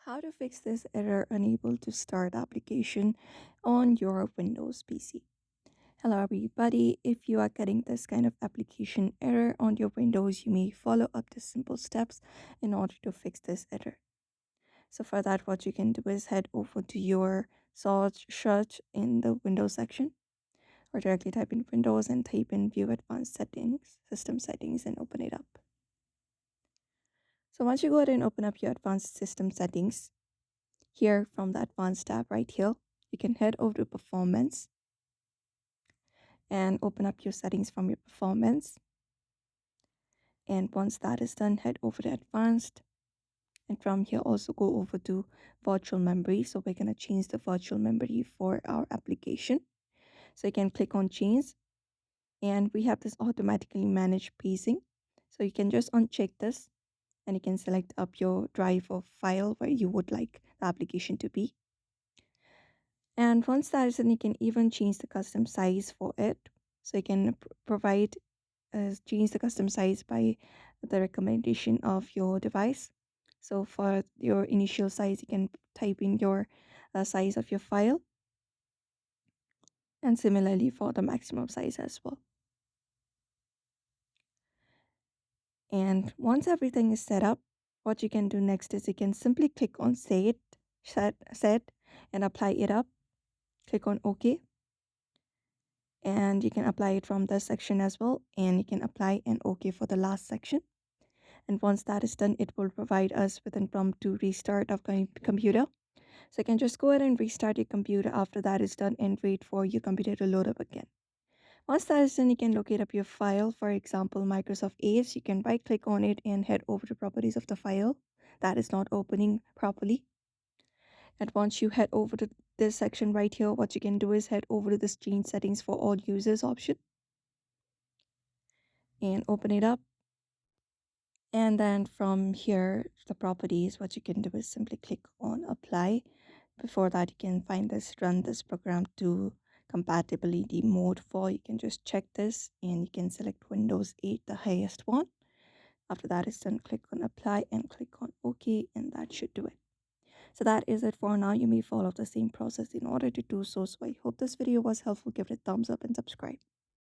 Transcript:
How to fix this error unable to start application on your Windows PC. Hello everybody, if you are getting this kind of application error on your Windows, you may follow up the simple steps in order to fix this error. So for that, what you can do is head over to your search in the Windows section, or directly type in Windows and type in View Advanced Settings, System Settings, and open it up. So once you go ahead and open up your Advanced System Settings, here from the Advanced tab right here, you can head over to Performance and open up your settings from your Performance. And once that is done, head over to Advanced. And from here, also go over to Virtual Memory. So we're going to change the virtual memory for our application. So you can click on Change. And we have this automatically managed pacing. So you can just uncheck this and you can select up your drive or file where you would like the application to be. And once that is done, you can even change the custom size for it. So you can provide change the custom size by the recommendation of your device. So for your initial size, you can type in your size of your file, and similarly for the maximum size as well. And once everything is set up, what you can do next is you can simply click on set, and apply it up. Click on OK. And you can apply it from this section as well, and you can apply an OK for the last section. And once that is done, it will provide us with an prompt to restart our computer. So you can just go ahead and restart your computer after that is done and wait for your computer to load up again. Once that is done, you can locate up your file. For example, Microsoft Ace. You can right click on it and head over to properties of the file that is not opening properly. And once you head over to this section right here, what you can do is head over to this change settings for all users option and open it up. And then from here, the properties, what you can do is simply click on apply. Before that, you can find this run this program to compatibility mode for. You can just check this and you can select Windows 8, the highest one. After that is done, click on apply and click on OK, and that should do it. So that is it for now. You may follow the same process in order to do so. So I hope this video was helpful. Give it a thumbs up and subscribe.